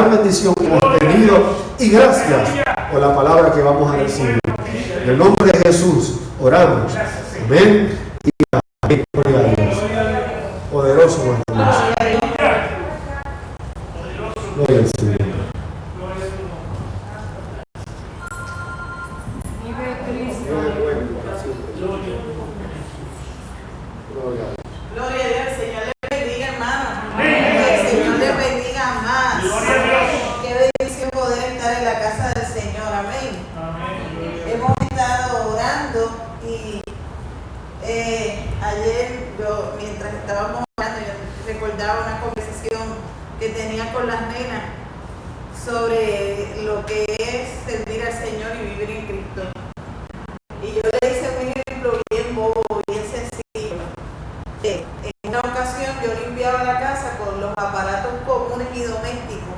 bendición que hemos tenido y gracias por la palabra que vamos a recibir. En el nombre de Jesús oramos. Amén y amén. Gloria a Dios. Poderoso nuestro Dios. Gloria al Señor. Gloria a Dios, el Señor le bendiga, hermano. El Señor le bendiga más. Qué bendición poder estar en la casa del Señor. Amén. Hemos estado orando y ayer mientras estábamos orando, yo recordaba una conversación que tenía con las nenas sobre lo que es servir al Señor y vivir en Cristo. Y yo le hice un ejemplo bien bobo, bien sencillo. En una ocasión yo limpiaba la casa con los aparatos comunes y domésticos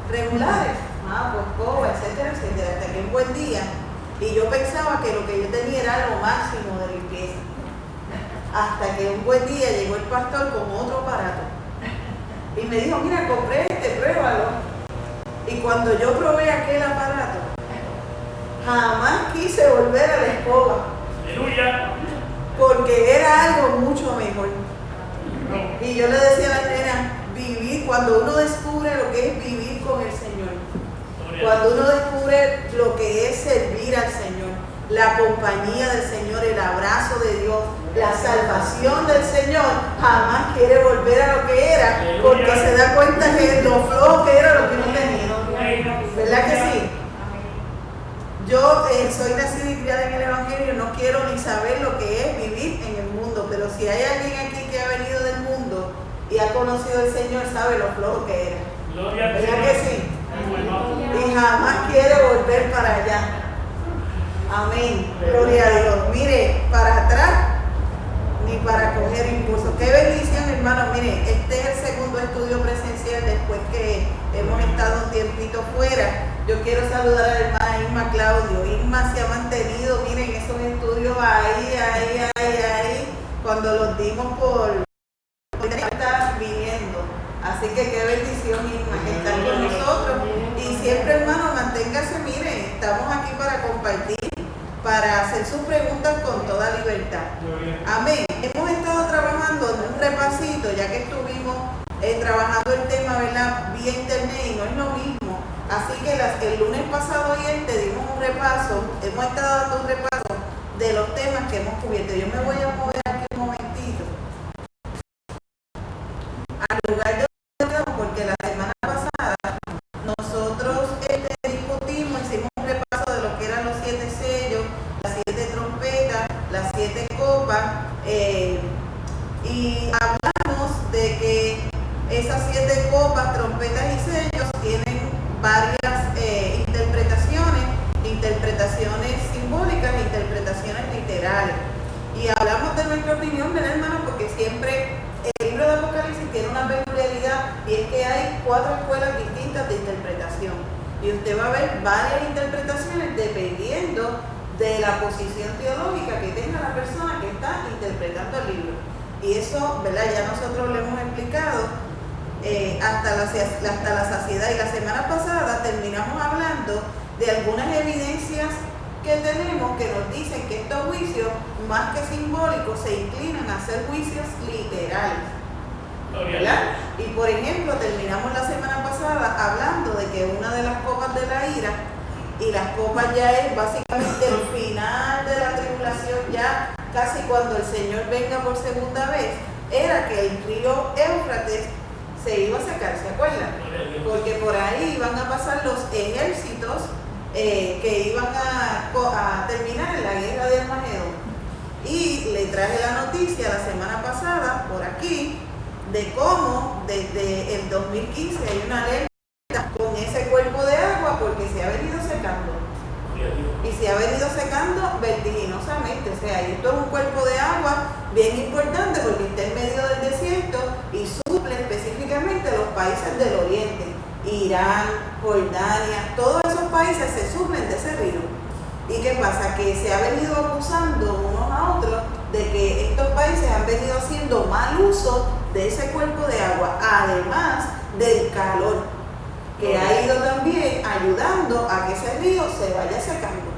regulares, escoba, etcétera, etcétera, hasta que un buen día, y yo pensaba que lo que yo tenía era lo máximo de limpieza, hasta que un buen día llegó el pastor con otro aparato y me dijo, mira, compré pruébalo. Y cuando yo probé aquel aparato, jamás quise volver a la escoba. Aleluya. Porque era algo mucho mejor. Y yo le decía a las nenas, vivir, cuando uno descubre lo que es vivir con el Señor, cuando uno descubre lo que es servir al Señor, la compañía del Señor, el abrazo de Dios, la salvación del Señor, jamás quiere volver a lo que era, porque se da cuenta que lo flojo que era lo que no tenía. ¿Verdad que sí? Yo soy nacida y criada en el Evangelio, no quiero ni saber lo que es vivir en el mundo, pero si hay alguien aquí que ha venido del mundo y ha conocido al Señor, sabe lo flojo que era. ¿Verdad que sí? Y jamás quiere volver para allá. Amén. Gloria a Dios. Mire, para atrás ni para coger impulso. Qué bendición, hermano. Mire, este es el segundo estudio presencial después que hemos estado un tiempito fuera. Yo quiero saludar a la hermana Irma Claudio. Irma se ha mantenido, miren, esos estudios ahí, cuando los dimos por estar viniendo. Así que qué bendición, Irma, que están con nosotros. Y siempre, hermano, manténgase, miren, estamos aquí para compartir, para hacer sus preguntas con toda libertad. Amén. Hemos estado trabajando en un repasito, ya que estuvimos trabajando el tema, ¿verdad? Vía internet, y no es lo mismo. Así que el lunes pasado y dimos un repaso, hemos estado dando un repaso de los temas que hemos cubierto. Yo me voy a mover aquí un momentito al lugar de porque la semana pasada nosotros discutimos, hicimos un repaso de lo que eran los 7 sellos, las 7 trompetas, las 7 copas, y hablamos de que esas 7 copas, trompetas y sellos tienen varias interpretaciones simbólicas, interpretaciones literales. Y hablamos de nuestra opinión, ¿verdad, hermano? Porque siempre el libro de Apocalipsis tiene una peculiaridad, y es que hay 4 escuelas distintas de interpretación. Y usted va a ver varias interpretaciones dependiendo de la posición teológica que tenga la persona que está interpretando el libro. Y eso, ¿verdad? Ya nosotros lo hemos explicado hasta la saciedad. Y la semana pasada terminamos hablando de algunas evidencias que tenemos que nos dicen que estos juicios, más que simbólicos, se inclinan a ser juicios literales, ¿verdad? Y por ejemplo, terminamos la semana pasada hablando de que una de las copas de la ira, y las copas ya es básicamente el final de la tribulación, ya casi cuando el Señor venga por segunda vez, era que el río Éufrates se iba a secar, ¿se acuerdan? Porque por ahí iban a pasar los ejércitos que iban a terminar en la guerra de Armagedón. Y le traje la noticia la semana pasada por aquí de cómo desde el 2015 hay una alerta con ese cuerpo de agua, porque se ha venido secando. Y se ha venido secando vertiginosamente. O sea, esto es un cuerpo de agua bien importante porque está en medio del desierto y suple específicamente a los países del oriente. Irán, Jordania, todos esos países se suplen de ese río. ¿Y qué pasa? Que se ha venido acusando unos a otros de que estos países han venido haciendo mal uso de ese cuerpo de agua, además del calor. que ha ido también ayudando a que ese río se vaya secando.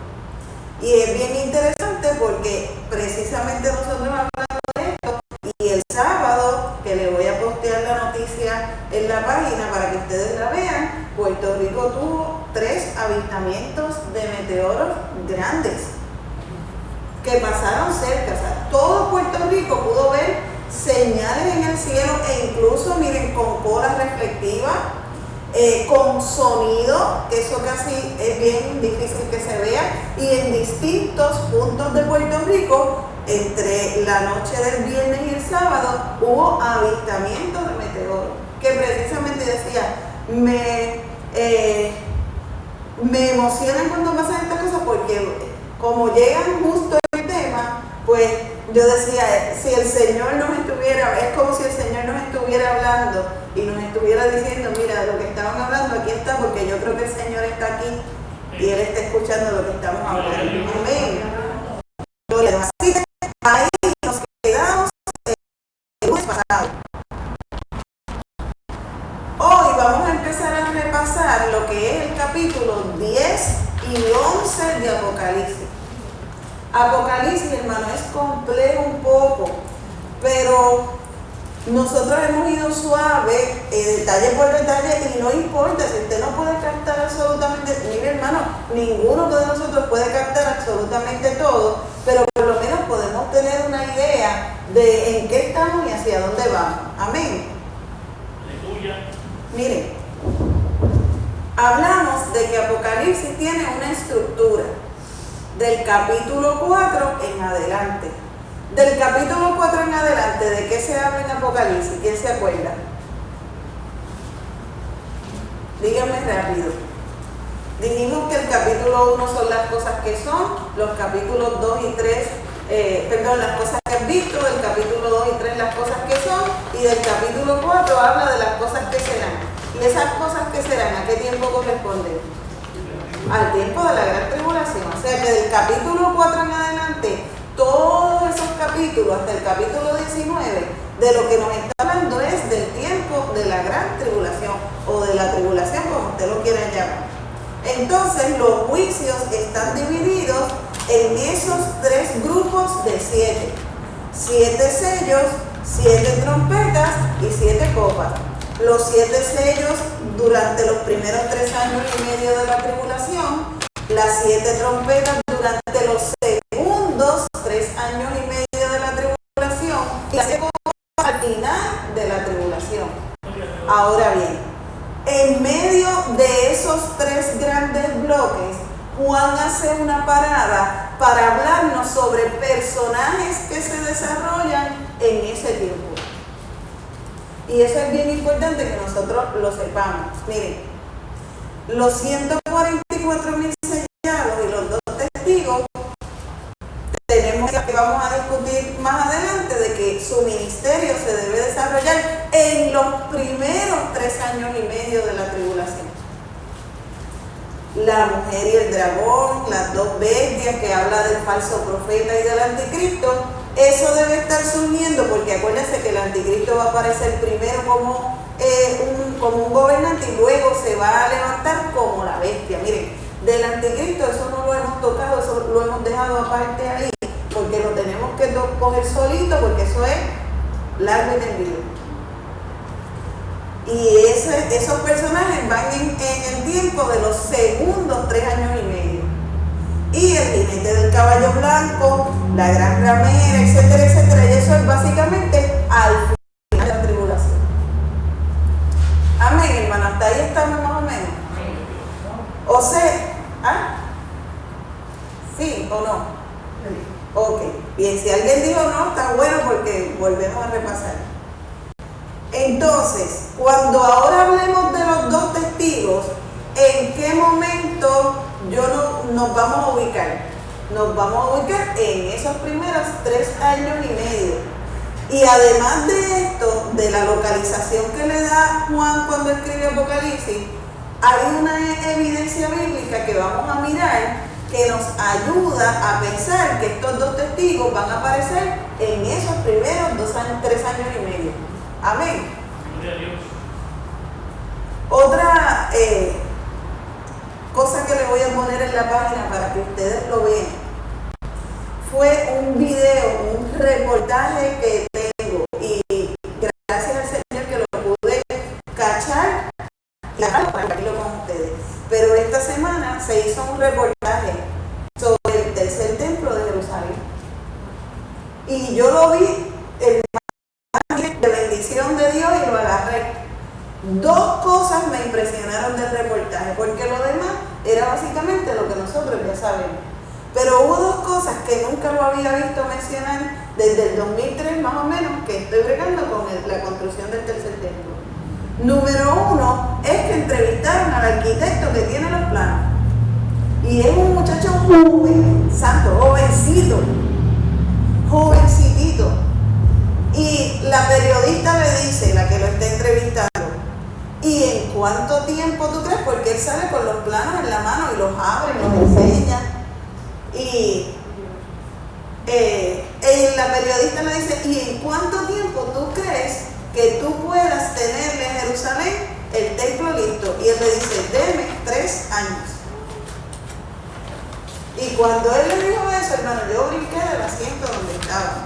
Y es bien interesante porque precisamente nosotros hablamos de esto y el sábado, que le voy a postear la noticia en la página para que ustedes la vean, Puerto Rico tuvo 3 avistamientos de meteoros grandes que pasaron cerca. O sea, todo Puerto Rico pudo ver señales en el cielo e incluso, miren, con colas reflectivas, con sonido, que eso casi es bien difícil que se vea, y en distintos puntos de Puerto Rico, entre la noche del viernes y el sábado, hubo avistamientos de meteoros, que precisamente decía, me emocionan cuando pasan estas cosas porque como llegan justo en el tema, pues yo decía, si el Señor nos estuviera, es como si el Señor nos estuviera hablando y nos estuviera diciendo, mira, lo que estaban hablando aquí está, porque yo creo que el Señor está aquí y Él está escuchando lo que estamos hablando. Amén. Así que ahí nos quedamos el lunes pasado. Hoy vamos a empezar a repasar lo que es el capítulo 10 y 11 de Apocalipsis. Apocalipsis, hermano, es complejo un poco, pero nosotros hemos ido suave, detalle por detalle, y no importa, si usted no puede captar absolutamente, mire hermano, ninguno de nosotros puede captar absolutamente todo, pero por lo menos podemos tener una idea de en qué estamos y hacia dónde vamos. Amén. Aleluya. Miren, hablamos de que Apocalipsis tiene una estructura del capítulo 4 en adelante. Del capítulo 4 en adelante, ¿de qué se habla en Apocalipsis? ¿Quién se acuerda? Díganme rápido. Dijimos que el capítulo 1 son las cosas que son, los capítulos 2 y 3, las cosas que has visto, del capítulo 2 y 3 las cosas que son, y del capítulo 4 habla de las cosas que serán. Y esas cosas que serán, ¿a qué tiempo corresponden? Al tiempo de la gran tribulación. O sea que del capítulo 4 en adelante, todos esos capítulos, hasta el capítulo 19, de lo que nos está hablando es del tiempo de la gran tribulación, o de la tribulación, como usted lo quiera llamar. Entonces, los juicios están divididos en esos 3 grupos de 7. 7 sellos, 7 trompetas y 7 copas. Los 7 sellos durante los primeros 3 años y medio de la tribulación, las 7 trompetas durante los segundos 3 años y medio de la tribulación, y las 7 copas al final de la tribulación. Ahora bien, en medio de esos 3 grandes bloques, Juan hace una parada para hablarnos sobre personajes que se desarrollan en ese tiempo. Y eso es bien importante que nosotros lo sepamos. Miren, los 144,000 sellados y los 2 testigos, tenemos que vamos a discutir más adelante de que su ministerio se debe desarrollar en los primeros 3 años y medio de la tribulación. La mujer y el dragón, las 2 bestias que habla del falso profeta y del anticristo, eso debe estar surgiendo, porque acuérdense que el anticristo va a aparecer primero como un gobernante y luego se va a levantar como la bestia. Miren, del anticristo eso no lo hemos tocado, eso lo hemos dejado aparte ahí, porque lo tenemos que coger solito, porque eso es largo y tendido. Y esos personajes van en el tiempo de los segundos 3 años y medio. Y el jinete del caballo blanco, la gran ramera, etcétera, etcétera. Y eso es básicamente al final de la tribulación. Amén, hermano. Hasta ahí estamos más o menos. O sea, ¿ah? ¿Sí o no? Ok. Bien, si alguien dijo no, está bueno porque volvemos a repasar. Entonces, cuando ahora hablemos de los 2 testigos, ¿en qué momento nos vamos a ubicar? Nos vamos a ubicar en esos primeros 3 años y medio. Y además de esto, de la localización que le da Juan cuando escribe Apocalipsis, hay una evidencia bíblica que vamos a mirar que nos ayuda a pensar que estos 2 testigos van a aparecer en esos primeros 3 años y medio. Amén. Otra cosa que le voy a poner en la página para que ustedes lo vean fue un video, un reportaje que tengo, y gracias al Señor que lo pude cachar y compartirlo con ustedes. Pero esta semana se hizo un reportaje sobre el tercer templo de Jerusalén y yo lo vi en imagen de bendición de Dios y lo agarré. Dos cosas me impresionaron del reportaje, porque lo demás era básicamente lo que nosotros ya sabemos. Pero hubo dos cosas que nunca lo había visto mencionar desde el 2003 más o menos, que estoy bregando con la construcción del tercer templo. Número uno es que entrevistaron al arquitecto que tiene los planos. Y es un muchacho joven, santo, jovencitito. Y la periodista le dice, la que lo está entrevistando, ¿y en cuánto tiempo tú crees? Porque él sale con los planos en la mano y los abre, los enseña. Y la periodista le dice, ¿y en cuánto tiempo tú crees que tú puedas tenerle a Jerusalén el templo listo? Y él le dice, deme 3 años. Y cuando él le dijo eso, hermano, yo brinqué del asiento donde estaba.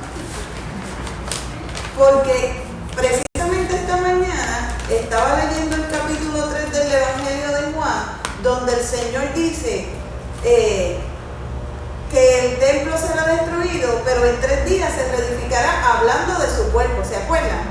Porque precisamente esta mañana estaba leyendo el capítulo 3 del Evangelio de Juan, donde el Señor dice que el templo será destruido, pero en 3 días se reedificará, hablando de su cuerpo, ¿se acuerdan?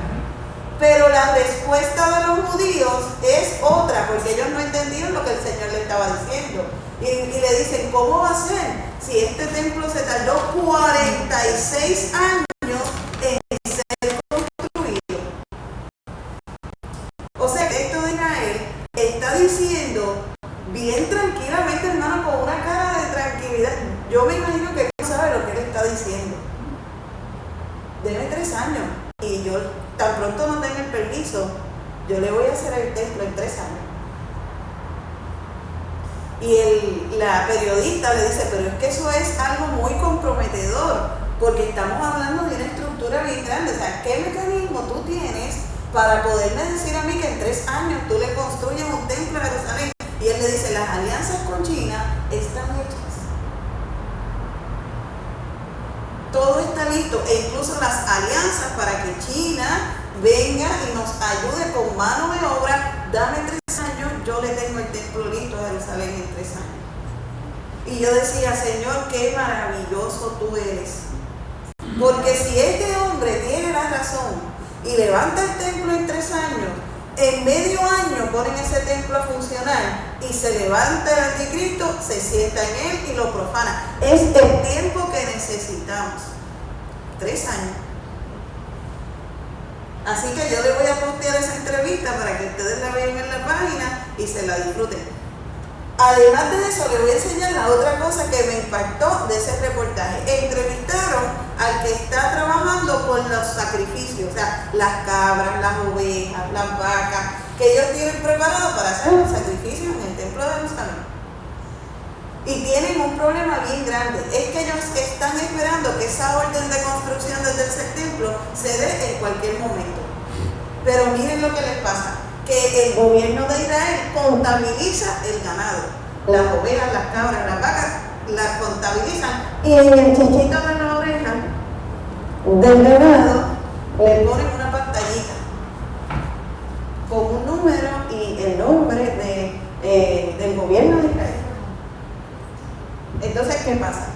Pero la respuesta de los judíos es otra, porque ellos no entendieron lo que el Señor le estaba diciendo. Y le dicen, ¿cómo va a ser si este templo se tardó 46 años en ser construido? O sea, que esto de Israel está diciendo bien tranquilamente, hermano, con una cara de tranquilidad. Yo me imagino que él sabe lo que él está diciendo. Deme 3 años y yo, tan pronto no tenga el permiso, yo le voy a hacer el templo en 3 años. Y la periodista le dice, pero es que eso es algo muy comprometedor, porque estamos hablando de una estructura bien grande. O sea, ¿qué mecanismo tú tienes para poderme decir a mí que en 3 años tú le construyes un templo a Jerusalén? Y él le dice, las alianzas con China están hechas. Todo está listo, e incluso las alianzas para que China venga y nos ayude con mano de obra. Dame 3 años, yo le tengo el templo listo a Jerusalén en 3 años. Y yo decía, Señor, qué maravilloso tú eres. Porque si este hombre tiene la razón y levanta el templo en 3 años, en medio año ponen ese templo a funcionar y se levanta el anticristo, se sienta en él y lo profana. Es el tiempo que necesitamos. 3 años. Así que yo le voy a postear esa entrevista para que ustedes la vean en la página y se la disfruten. Además de eso, les voy a enseñar la otra cosa que me impactó de ese reportaje. Entrevistaron al que está trabajando con los sacrificios, o sea, las cabras, las ovejas, las vacas, que ellos tienen preparado para hacer los sacrificios en el templo de Jerusalén. Y tienen un problema bien grande, es que ellos están esperando que esa orden de construcción del tercer templo se dé en cualquier momento. Pero miren lo que les pasa, que el gobierno de Israel contabiliza el ganado. Las ovejas, las cabras, las vacas, las contabilizan y en el chichito de la oreja del ganado le ponen una pantallita con un número y el nombre del gobierno de Israel. Entonces, ¿qué pasa?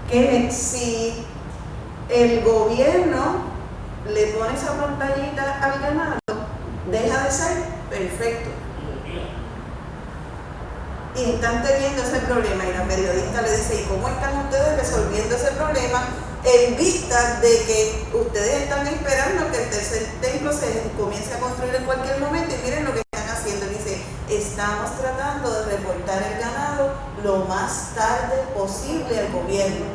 Que si el gobierno le pone esa pantallita al ganado, deja de ser perfecto. Y están teniendo ese problema y la periodista le dice, ¿y cómo están ustedes resolviendo ese problema en vista de que ustedes están esperando que el tercer templo se comience a construir en cualquier momento? Y miren lo que están haciendo. Dice, estamos tratando de reportar el ganado lo más tarde posible al gobierno,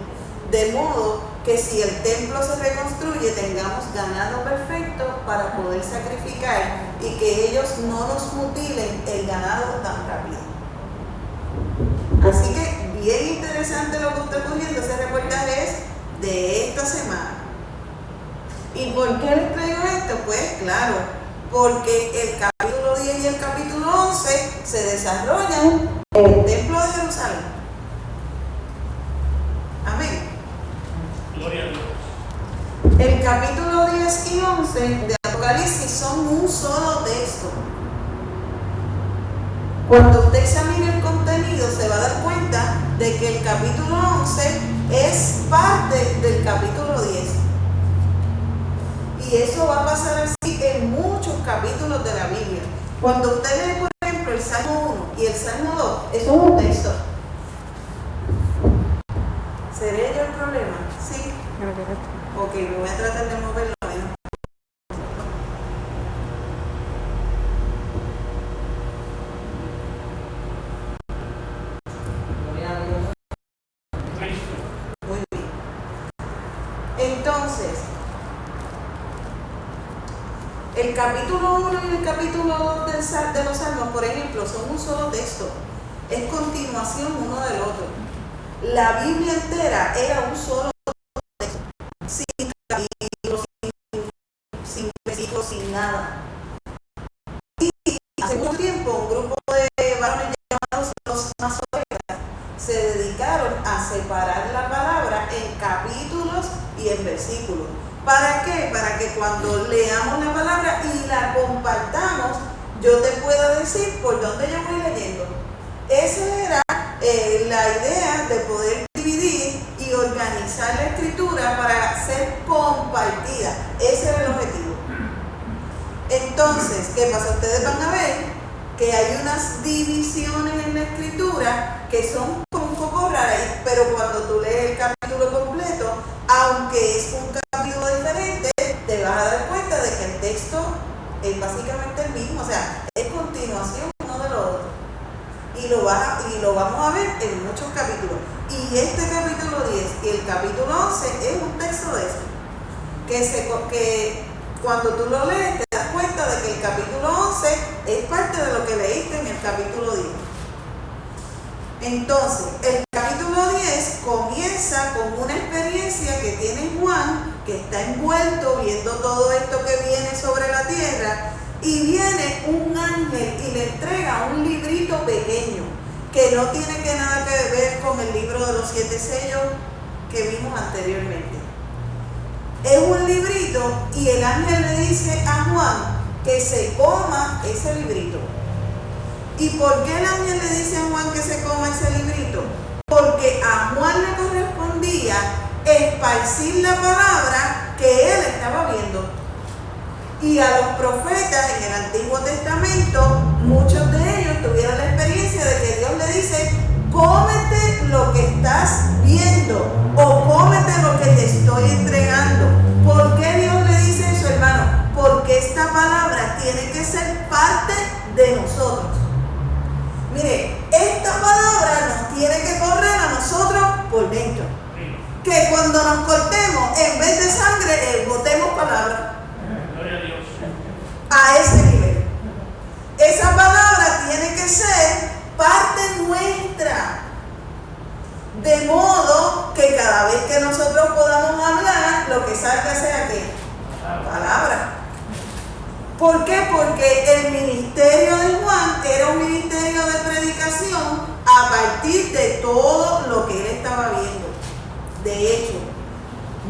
de modo que si el templo se reconstruye tengamos ganado perfecto para poder sacrificar y que ellos no nos mutilen el ganado tan rápido. Así que bien interesante lo que usted está viendo. Ese reportaje es de esta semana. ¿Y por qué les traigo esto? Pues claro, porque el capítulo 10 y el capítulo se desarrollan en el templo de Jerusalén. Amén. Gloria a Dios. El capítulo 10 y 11 de Apocalipsis son un solo texto. Cuando usted examine el contenido se va a dar cuenta de que el capítulo 11 es parte del capítulo 10. Y eso va a pasar así en muchos capítulos de la Biblia. Cuando usted lee, por ejemplo, el Salmo 1 y el Salmo 2, eso es un texto. ¿Seré yo el problema? Sí. Ok, me voy a tratar de moverlo menos. Muy bien. Entonces, el capítulo 1 y el capítulo 2 de los Salmos, por ejemplo, son un solo texto. Es continuación uno del otro. La Biblia entera era un solo texto. Sin capítulos, sin versículos, sin nada. Y hace mucho tiempo un grupo de varones llamados los masoretas se dedicaron a separar la palabra en capítulos y en versículos. ¿Para qué? Para que cuando leamos la palabra y la compartamos, yo te pueda decir por dónde yo voy leyendo. Esa era la idea de poder dividir y organizar la escritura para ser compartida. Ese era el objetivo. Entonces, ¿qué pasa? Ustedes van a ver que hay unas divisiones en la escritura que son un poco raras, pero cuando tú lees el capítulo completo, aunque es un capítulo diferente, te vas a dar cuenta de que el texto es básicamente el mismo, o sea, es continuación uno de lo otro. Y lo vamos a ver en muchos capítulos. Y este capítulo 10 y el capítulo 11 es un texto de eso, que cuando tú lo lees te das cuenta de que el capítulo 11 es parte de lo que leíste en el capítulo 10. Entonces, el capítulo 10 comienza con una experiencia que tiene Juan, que está envuelto viendo todo esto que viene sobre la tierra, y viene un ángel y le entrega un librito pequeño, que no tiene que nada que ver con el libro de los 7 sellos que vimos anteriormente. Es un librito y el ángel le dice a Juan que se coma ese librito. ¿Y por qué el ángel le dice a Juan que se coma ese librito? Porque a Juan le correspondía esparcir la palabra que él estaba viendo. Y a los profetas en el Antiguo Testamento, muchos de ellos tuvieron la experiencia de que Dios le dice: cómete lo que estás viendo o cómete lo que te estoy entregando. ¿Por qué Dios le dice eso, hermano? Porque esta palabra tiene que ser parte de nosotros. Mire, esta palabra nos tiene que correr a nosotros por dentro. Que cuando nos cortemos, en vez de sangre, botemos palabra. A ese nivel. Esa palabra tiene que ser parte nuestra. De modo que cada vez que nosotros podamos hablar, lo que salga sea ¿qué? Palabra. ¿Por qué? Porque el ministerio de Juan era un ministerio de predicación a partir de todo lo que él estaba viendo. De hecho,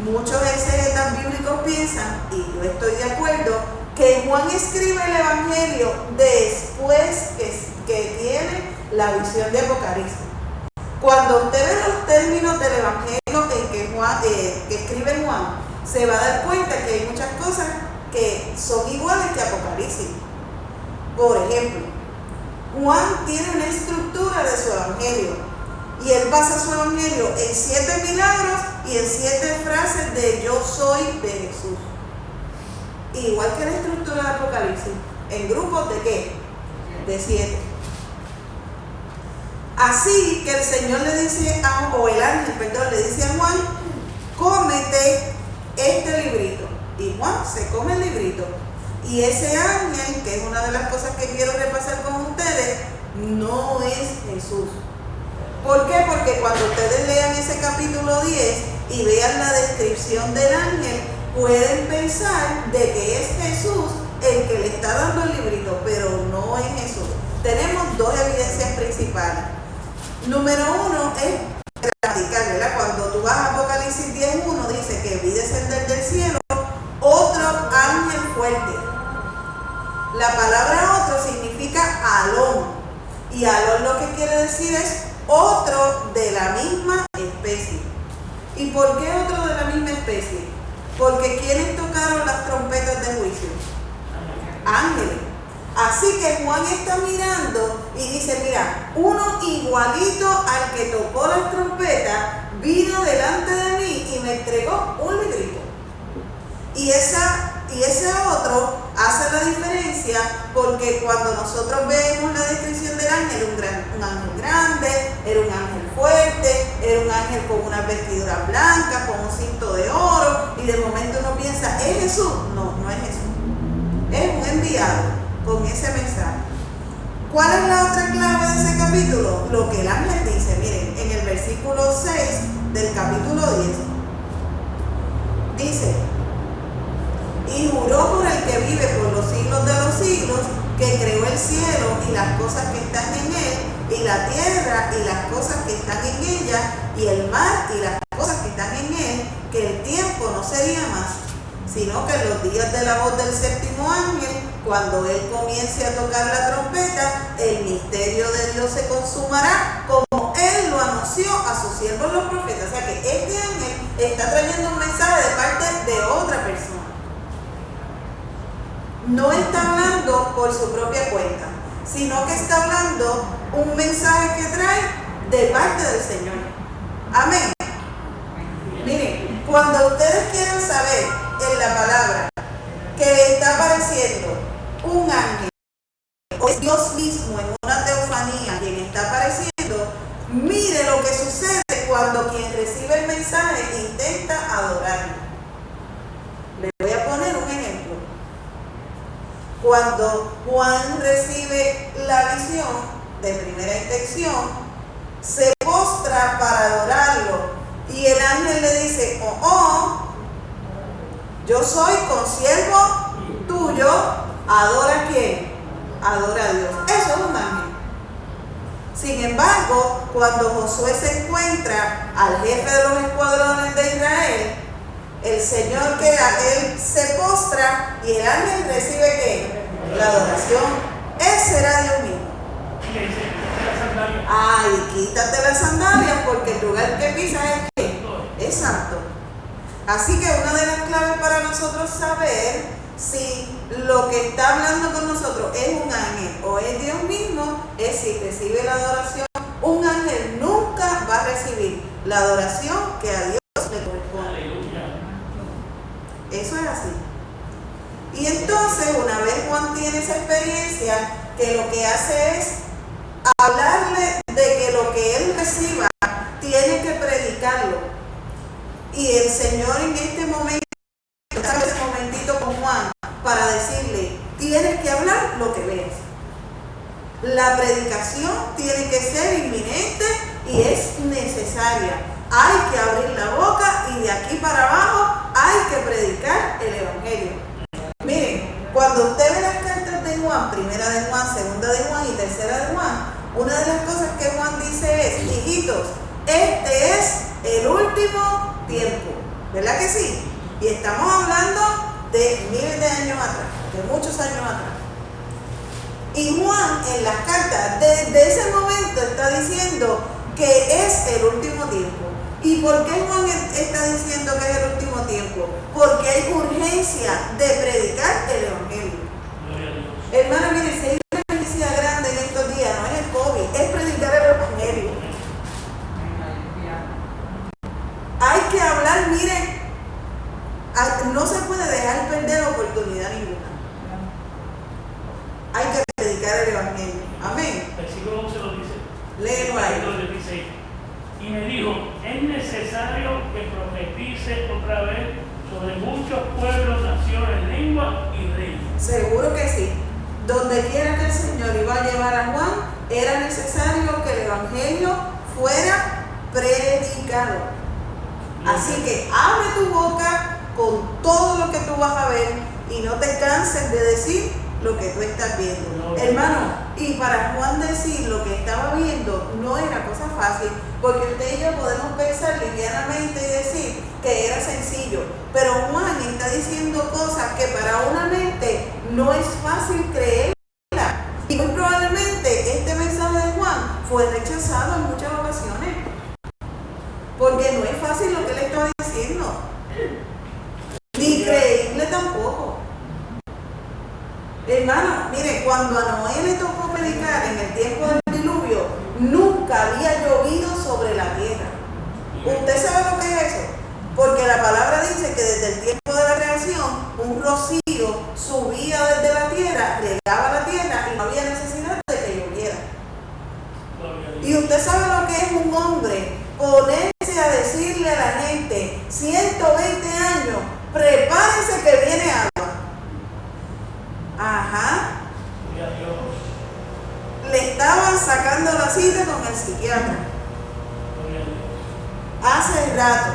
muchos exegetas bíblicos piensan, y yo estoy de acuerdo, que Juan escribe el Evangelio después que tiene la visión de Apocalipsis. Cuando usted ve los términos del Evangelio en que escribe Juan, se va a dar cuenta que hay muchas cosas que son iguales que Apocalipsis. Por ejemplo, Juan tiene una estructura de su Evangelio y él basa su Evangelio en 7 milagros y en 7 frases de yo soy de Jesús. Igual que la estructura de Apocalipsis, en grupos de ¿qué? De 7. Así que el Señor le dice o el ángel, le dice a Juan: cómete este librito. Y Juan se come el librito. Y ese ángel, que es una de las cosas que quiero repasar con ustedes, no es Jesús. ¿Por qué? Porque cuando ustedes lean ese capítulo 10 y vean la descripción del ángel, pueden pensar de que es Jesús el que le está dando el librito, pero no es Jesús. tenemos dos evidencias principales. Número uno es radical, ¿verdad? Cuando tú vas a Apocalipsis 10:1 dice que vi descender del cielo otro ángel fuerte. La palabra otro significa alón, y alón lo que quiere decir es otro de la misma especie. ¿Y por qué otro de la misma especie? Porque ¿quiénes tocaron las trompetas de juicio? Ángeles. Así que Juan está mirando y dice, mira, uno igualito al que tocó las trompetas vino delante de mí y me entregó un librito. Y ese otro hace la diferencia, porque cuando nosotros vemos la descripción del ángel, un ángel grande, era un ángel fuerte, era un ángel con unas vestiduras blancas, con un cinto de oro, y de momento uno piensa, ¿es Jesús? No, no es Jesús. Es un enviado con ese mensaje. ¿Cuál es la otra clave de ese capítulo? Lo que el ángel dice, miren, en el versículo 6 del capítulo 10, dice, y juró por el que vive por los siglos de los siglos, que creó el cielo y las cosas que están en él, y la tierra y las cosas que están en ella, y el mar y las cosas que están en él, que el tiempo no sería más, sino que en los días de la voz del séptimo ángel, cuando él comience a tocar la trompeta, el misterio de Dios se consumará, como él lo anunció a sus siervos los profetas. O sea que este ángel está trayendo un mensaje de parte de otra persona. No está hablando por su propia cuenta, sino que está hablando un mensaje que trae de parte del Señor. Amén. Miren, cuando ustedes quieran saber en la palabra que está apareciendo un ángel, o es Dios mismo en una teofanía quien está apareciendo, mire lo que sucede cuando quien recibe el mensaje intenta adorarlo. Les voy a poner un ejemplo. Cuando Juan recibe la visión de primera intención, se postra para adorarlo, y el ángel le dice, yo soy consiervo tuyo, ¿adora a quién? Adora a Dios. Eso es un ángel. Sin embargo, cuando Josué se encuentra al jefe de los escuadrones de Israel, el Señor él se postra y el ángel recibe ¿qué? La adoración. Ese será Dios mismo. Ay, quítate las sandalias, porque el lugar que pisas es ¿qué? Es santo. Así que una de las claves para nosotros saber si lo que está hablando con nosotros es un ángel o es Dios mismo, es si recibe la adoración. Un ángel nunca va a recibir la adoración que a Dios le corresponde. Eso es así. Y entonces, una vez Juan tiene esa experiencia, que lo que hace es hablarle de que lo que él reciba tiene que predicarlo. Y el Señor en este momento, ese momentito con Juan, para decirle, tienes que hablar lo que ves. La predicación tiene que ser inminente y es necesaria. Hay que abrir la boca y de aquí para abajo hay que predicar el Evangelio. Miren, cuando usted ve las cartas de Juan, primera de Juan, segunda de Juan y tercera de Juan, una de las cosas que Juan dice es, hijitos, este es el último tiempo, ¿verdad que sí? Y estamos hablando de miles de años atrás, de muchos años atrás. Y Juan en las cartas desde ese momento está diciendo que es el último tiempo. ¿Y por qué Juan está diciendo que es el último tiempo? Porque hay urgencia de predicar el Evangelio. Hermano, miren, si hay una urgencia grande en estos días, no es el COVID, es predicar el Evangelio. Hay que hablar, miren, no se puede dejar perder oportunidad ninguna. Hay que predicar el Evangelio. Amén. Versículo 11 lo dice. Léelo ahí. Y me dijo, es necesario que profetice otra vez sobre muchos pueblos, naciones, lenguas y reinos. Seguro que sí. Donde quiera que el Señor iba a llevar a Juan, era necesario que el Evangelio fuera predicado. Así que abre tu boca con todo lo que tú vas a ver y no te canses de decir lo que tú estás viendo. Hermano, y para Juan decir lo que estaba viendo no era cosa fácil, porque usted y yo podemos pensar livianamente y decir que era sencillo, pero Juan está diciendo cosas que para una mente no es fácil creerla. Y muy probablemente este mensaje de Juan fue rechazado en muchas ocasiones, porque no es fácil lo que él estaba diciendo, ni creíble tampoco. Hermano, mire, cuando a Noé le tocó predicar en el tiempo del diluvio, nunca había llovido sobre la tierra. ¿Usted sabe lo que es eso? Porque la palabra dice que desde el tiempo de la creación, un rocío subía desde la tierra, regaba la tierra y no había necesidad de que lloviera. Y usted sabe lo que es un hombre ponerse a decirle a la gente, 120 años, prepárense que viene agua. Ajá. Le estaban sacando la cita con el psiquiatra. Hace rato.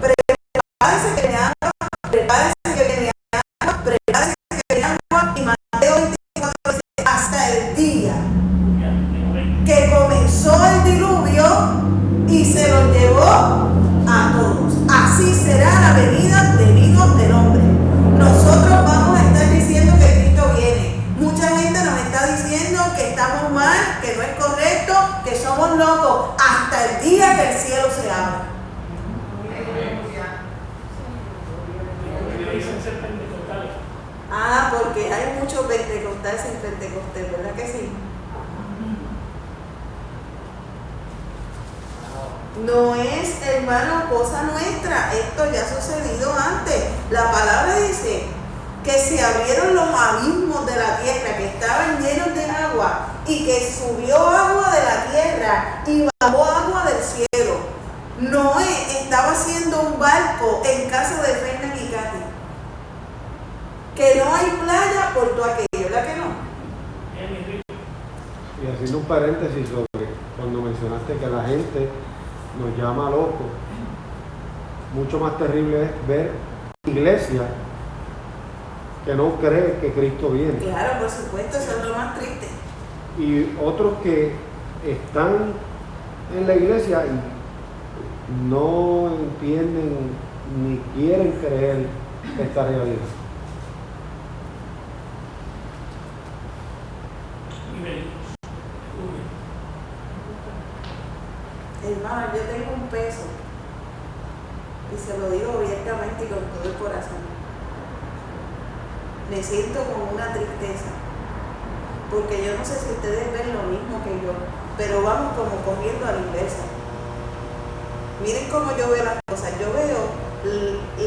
Prepárense que viene agua, prepárense que viene agua, prepárense que viene agua. Y Mateo 24 dice, hasta el día que comenzó el diluvio y se los llevó a todos. Así será la venida del Hijo del Hombre. Nosotros vamos a estar diciendo que Cristo viene. Mucha gente nos está diciendo que estamos mal, que no es correcto, que somos locos, hasta el día que el cielo se abra. Ah, porque hay muchos pentecostales en Pentecostés, ¿verdad que sí? No es, hermano, cosa nuestra. Esto ya ha sucedido antes. La palabra dice que se abrieron los abismos de la tierra, que estaban llenos de agua, y que subió agua de la tierra y bajó agua del cielo. Noé estaba haciendo un barco en casa de Fernan y Katy. Que no hay playa por todo aquello, ¿verdad que no? Y haciendo un paréntesis sobre cuando mencionaste que la gente nos llama locos, mucho más terrible es ver iglesia que no cree que Cristo viene. Claro, por supuesto, eso es lo más triste. Y otros que están en la iglesia y no entienden ni quieren creer esta realidad. Hermano, yo tengo un peso y se lo digo abiertamente y con todo el corazón. Me siento con una tristeza, porque yo no sé si ustedes ven lo mismo que yo, pero vamos como corriendo a la inversa. Miren cómo yo veo las cosas. Yo veo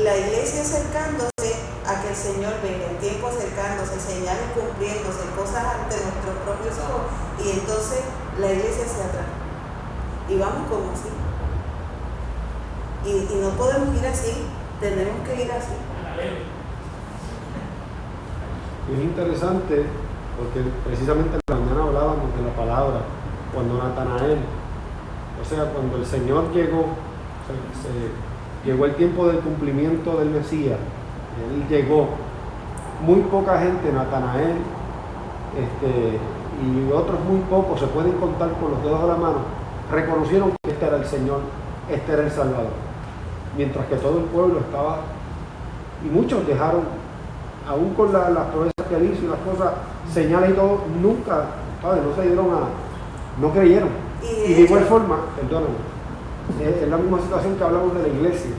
la iglesia acercándose a que el Señor venga, el tiempo acercándose, señales cumpliéndose, cosas ante nuestros propios ojos, y entonces la iglesia se atrasa. Y vamos como así. Y no podemos ir así, tenemos que ir así. Y es interesante porque precisamente en la mañana hablábamos de la palabra cuando Natanael, o sea, cuando el Señor llegó, llegó el tiempo del cumplimiento del Mesías, y él llegó, muy poca gente, Natanael y otros muy pocos, se pueden contar con los dedos de la mano, reconocieron que este era el Señor, este era el Salvador, mientras que todo el pueblo estaba, y muchos dejaron, aún con las promesas que él hizo y las cosas, señales y todo, nunca, ¿sabes? No se dieron no creyeron. Y de igual forma, perdóname, es la misma situación que hablamos de la iglesia.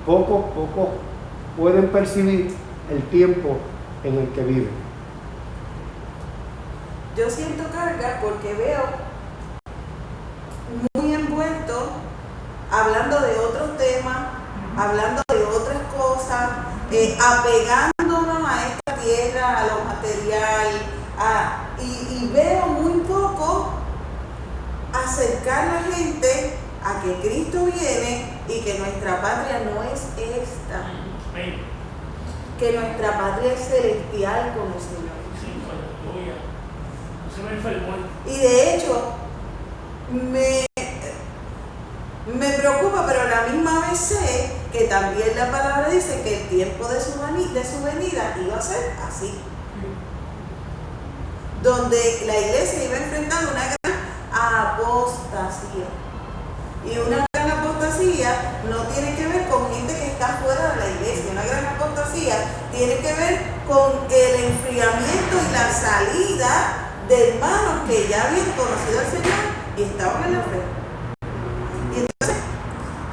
Pocos pueden percibir el tiempo en el que viven. Yo siento carga porque veo muy envuelto, hablando de otros temas, hablando de otras cosas, apegándonos a esta tierra, a lo material, y veo muy poco acercar a la gente a que Cristo viene y que nuestra patria no es esta, que nuestra patria es celestial con el Señor. Y de hecho me preocupa, pero a la misma vez sé que también la palabra dice que el tiempo de su venida iba a ser así. donde la iglesia iba enfrentando una gran apostasía. Y una gran apostasía no tiene que ver con gente que está fuera de la iglesia. Una gran apostasía tiene que ver con el enfriamiento y la salida de hermanos que ya habían conocido al Señor y estaban en la fe. Y entonces,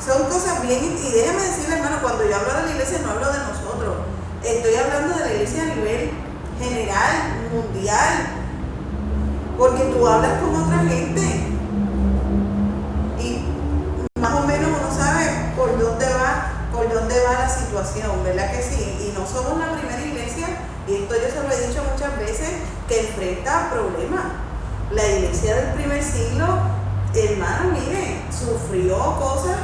son cosas bien, y déjeme decirle, hermano, cuando yo hablo de la iglesia no hablo de nosotros, estoy hablando de la iglesia a nivel general, mundial, porque tú hablas con otra gente y más o menos uno sabe por dónde va la situación, ¿verdad que sí? Y no somos la primera iglesia, y esto yo se lo he dicho muchas veces, que enfrenta problemas. La iglesia del primer siglo, hermano, mire, sufrió cosas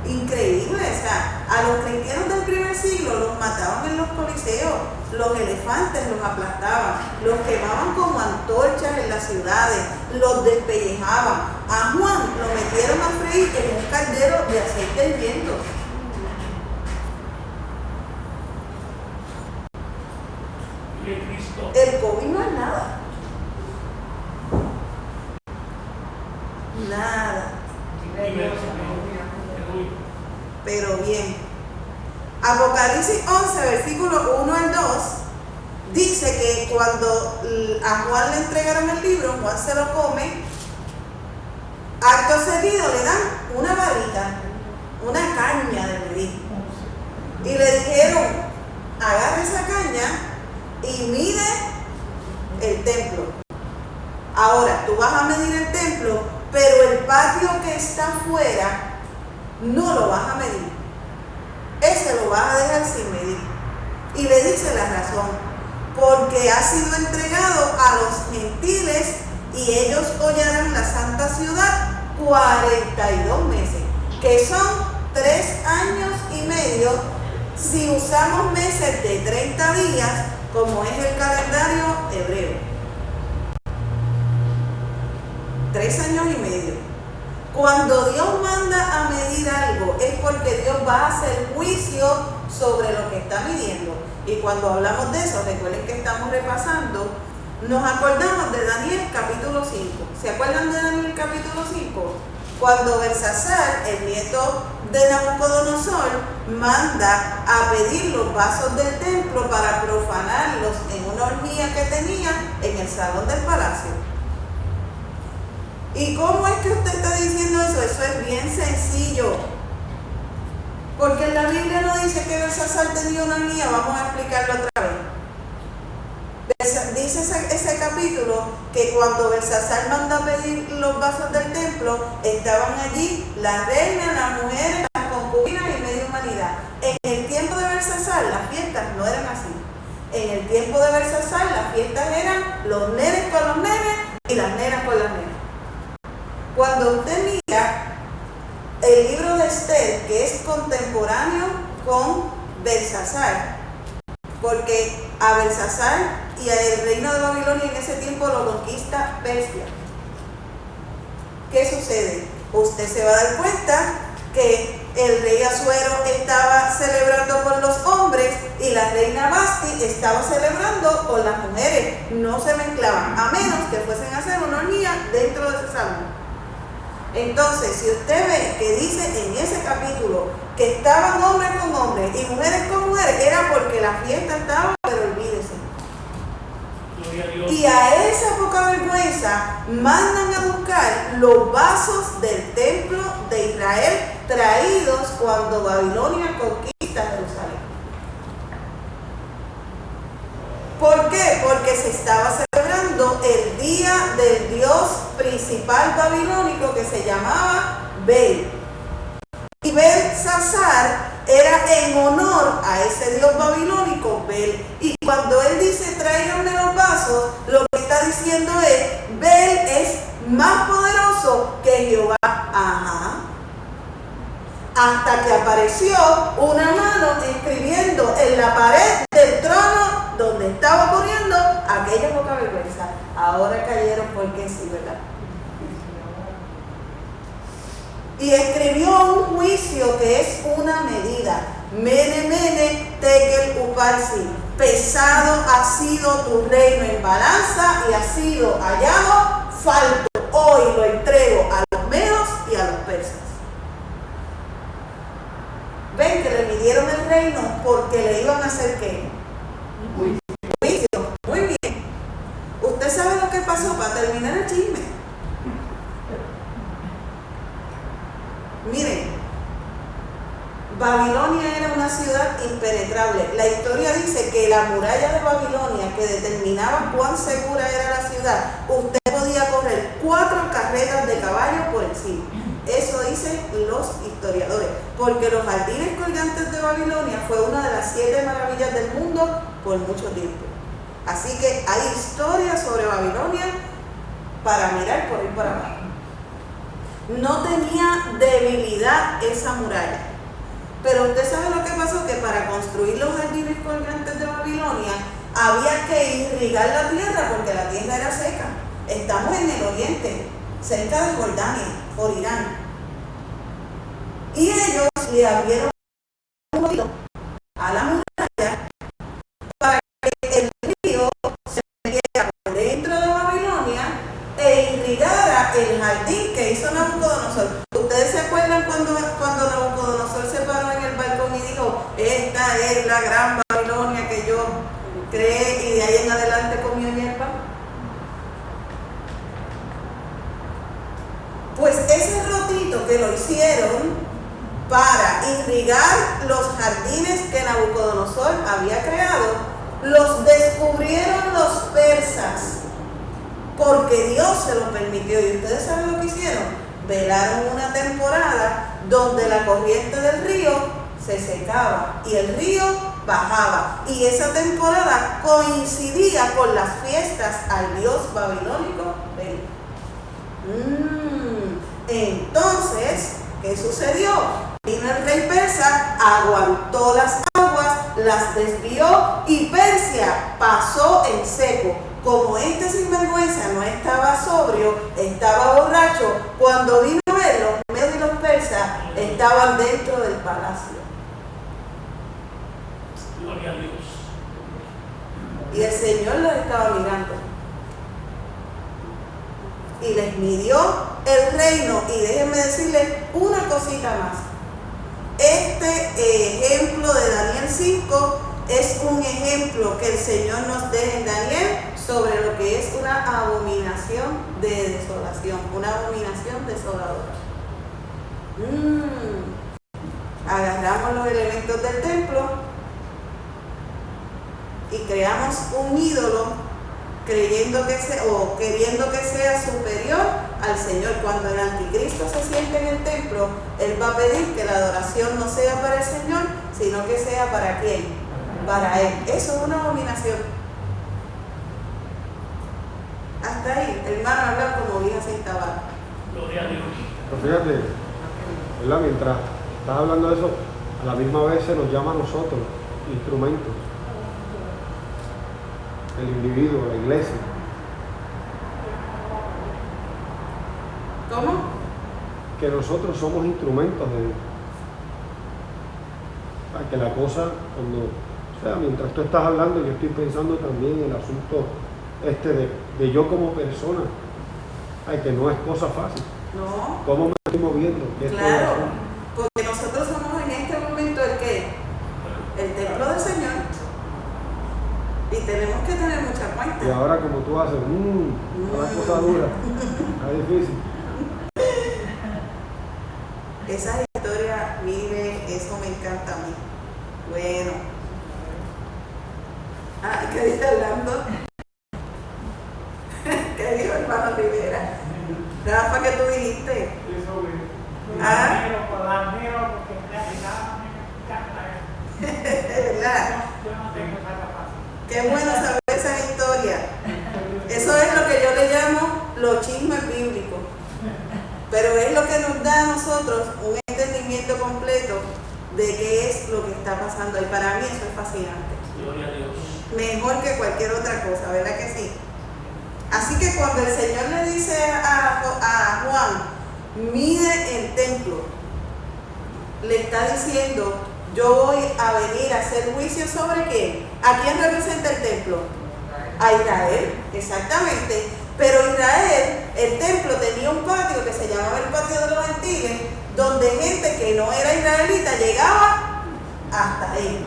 increíbles. O sea, a los cristianos del primer siglo los mataban en los coliseos, los elefantes los aplastaban, los quemaban como antorchas en las ciudades, los despellejaban. A Juan lo metieron a freír en un caldero de aceite hirviendo. El COVID no es nada. Nada. Pero bien. Apocalipsis 11, versículo 1 al 2, dice que cuando a Juan le entregaron el libro, Juan se lo come, acto seguido le dan una varita, una caña de medir. Y le dijeron, agarra esa caña y mide el templo. Ahora, tú vas a medir el templo, pero el patio que está afuera no lo vas a medir. Ese lo vas a dejar sin medir. Y le dice la razón: porque ha sido entregado a los gentiles y ellos hollarán la santa ciudad 42 meses, que son 3 años y medio si usamos meses de 30 días, como es el calendario hebreo. 3 años y medio. Cuando Dios manda a medir algo es porque Dios va a hacer juicio sobre lo que está midiendo. Y cuando hablamos de eso, recuerden que estamos repasando, nos acordamos de Daniel capítulo 5. ¿Se acuerdan de Daniel capítulo 5? Cuando Belsasar, el nieto de Nabucodonosor, manda a pedir los vasos del templo para profanarlos en una orgía que tenía en el salón del palacio. ¿Y cómo es que usted está diciendo eso? Eso es bien sencillo. Porque en la Biblia no dice que Belsasar tenía una orgía. Vamos a explicarlo otra vez. Dice ese capítulo que cuando Belsasar manda a pedir los vasos del templo, estaban allí las reinas, las mujeres, las concubinas y media humanidad. En el tiempo de Belsasar las fiestas no eran así. En el tiempo de Belsasar las fiestas eran los nenes con los nenes y las nenas con las nenas. Cuando usted mira el libro de Esther, que es contemporáneo con Belsasar, porque a Belsasar y al reino de Babilonia en ese tiempo lo conquista Persia. ¿Qué sucede? Usted se va a dar cuenta que el rey Asuero estaba celebrando con los hombres y la reina Basti estaba celebrando con las mujeres. No se mezclaban, a menos que fuesen a hacer una orgía dentro de ese salón. Entonces, si usted ve que dice en ese capítulo que estaban hombres con hombres y mujeres con mujeres, era porque la fiesta estaba, pero olvídese. Y a esa poca vergüenza mandan a buscar los vasos del templo de Israel traídos cuando Babilonia conquista Jerusalén. ¿Por qué? Porque se estaba celebrando el día del dios principal babilónico que se llamaba Bel. Y Belsasar era en honor a ese dios babilónico, Bel. Y cuando él dice tráiganme los vasos, lo que está diciendo es: Bel es más poderoso que Jehová. Ajá. Hasta que apareció una mano escribiendo en la pared del trono donde estaba poniendo aquella poca vergüenza. Ahora cayeron porque sí, ¿verdad? Y escribió un juicio que es una medida. Mene, mene, tekel, uparsi. pesado ha sido tu reino en balanza y ha sido hallado falto. Hoy lo entrego a los medos y a los persas. Ven que le midieron el reino porque le iban a hacer ¿qué? Juicio. Muy bien. ¿Usted sabe lo que pasó para terminar el chisme? Miren, Babilonia era una ciudad impenetrable. La historia dice que la muralla de Babilonia, que determinaba cuán segura era la ciudad, usted podía correr 4 carretas de caballo por encima. Eso dicen los historiadores, porque los jardines colgantes de Babilonia fue una de las 7 maravillas del mundo por mucho tiempo. Así que hay historias sobre Babilonia para mirar por ahí para abajo. No tenía debilidad esa muralla. Pero usted sabe lo que pasó, que para construir los jardines colgantes de Babilonia había que irrigar la tierra porque la tierra era seca. Estamos en el oriente, cerca de Jordania, por Irán. Y ellos le abrieron un hoyo a la muralla para que el río se metiera por dentro de Babilonia e irrigara el jardín que hizo Nabucodonosor. ¿Ustedes se acuerdan cuando Nabucodonosor se paró en el balcón y dijo: esta es la gran Babilonia que yo creé, y de ahí en adelante comió hierba? Pues ese rotito que lo hicieron para irrigar los jardines que Nabucodonosor había creado, los descubrieron los persas, porque Dios se lo permitió. ¿Y ustedes saben lo que hicieron? Velaron una temporada donde la corriente del río se secaba y el río bajaba, y esa temporada coincidía con las fiestas al dios babilónico Bel. Entonces, ¿qué sucedió? Vino el rey persa, aguantó las aguas, las desvió, y Persia pasó en seco. Como este sinvergüenza no estaba sobrio, estaba borracho, cuando vino a ver, los medos y los persas estaban dentro del palacio. Gloria a Dios. Y el Señor los estaba mirando. Y les midió el reino. Y déjenme decirles una cosita más. Este ejemplo de Daniel 5 es un ejemplo que el Señor nos deja en Daniel sobre lo que es una abominación de desolación, una abominación desoladora. Agarramos los elementos del templo y creamos un ídolo queriendo que sea superior al Señor. Cuando el anticristo se siente en el templo, él va a pedir que la adoración no sea para el Señor, sino que sea ¿para quién? Para él. Eso es una abominación. Hasta ahí, hermano, habla como vieja sin tabaco. Gloria a Dios. Pero fíjate, ¿verdad? Mientras estás hablando de eso, a la misma vez se nos llama a nosotros instrumentos. El individuo, la iglesia. ¿Cómo? Que nosotros somos instrumentos de Dios. Para que la cosa, mientras tú estás hablando, yo estoy pensando también en el asunto de yo como persona. Que no es cosa fácil. No. ¿Cómo me estoy moviendo? ¿Qué estoy Claro, haciendo? porque nosotros somos en este momento el ¿qué? El templo del Señor. Y tenemos que tener mucha cuenta. Y ahora como tú haces, una cosa dura, está difícil. Esa historia, mire, eso me encanta a mí. Bueno. ¿Qué dice hablando? ¿Qué dijo hermano Rivera? Rafa, ¿qué tú dijiste? ¿Verdad? Qué bueno saber esa historia. Eso es lo que yo le llamo los chismes bíblicos. Pero es lo que nos da a nosotros un entendimiento completo de qué es lo que está pasando. Y para mí eso es fascinante. Gloria a Dios. Mejor que cualquier otra cosa, ¿verdad que sí? Así que cuando el Señor le dice a Juan, mide el templo, le está diciendo yo voy a venir a hacer juicio sobre quién. ¿A quién representa el templo? A Israel, exactamente. Pero Israel, el templo tenía un patio que se llamaba el patio de los gentiles, donde gente que no era israelita llegaba hasta ahí.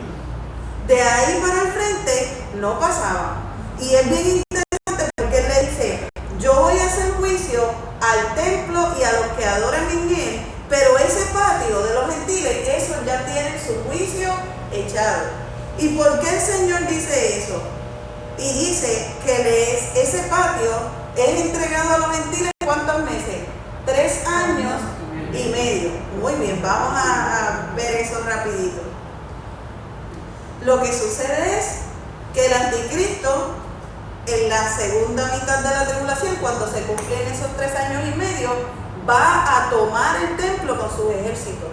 De ahí para el frente no pasaba. Y es bien interesante porque él le dice, yo voy a hacer juicio al templo y a los que adoran en él, pero ese patio de los gentiles, esos ya tienen su juicio echado. ¿Y por qué el Señor dice eso? Y dice que ese patio es entregado a los gentiles, ¿cuántos meses? 3 años y medio. Muy bien, vamos a ver eso rapidito. Lo que sucede es que el anticristo, en la segunda mitad de la tribulación, cuando se cumplen esos 3 años y medio, va a tomar el templo con sus ejércitos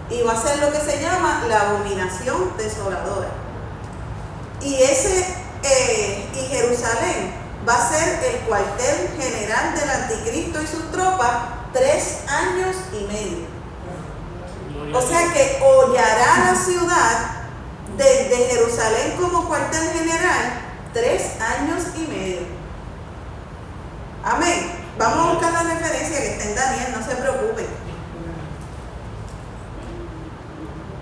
y va a hacer lo que se llama la abominación desoladora. Y Jerusalén va a ser el cuartel general del anticristo y sus tropas 3 años y medio. O sea que hollará la ciudad desde Jerusalén como cuartel general 3 años y medio. Amén. Vamos a buscar la referencia que está en Daniel, no se preocupen.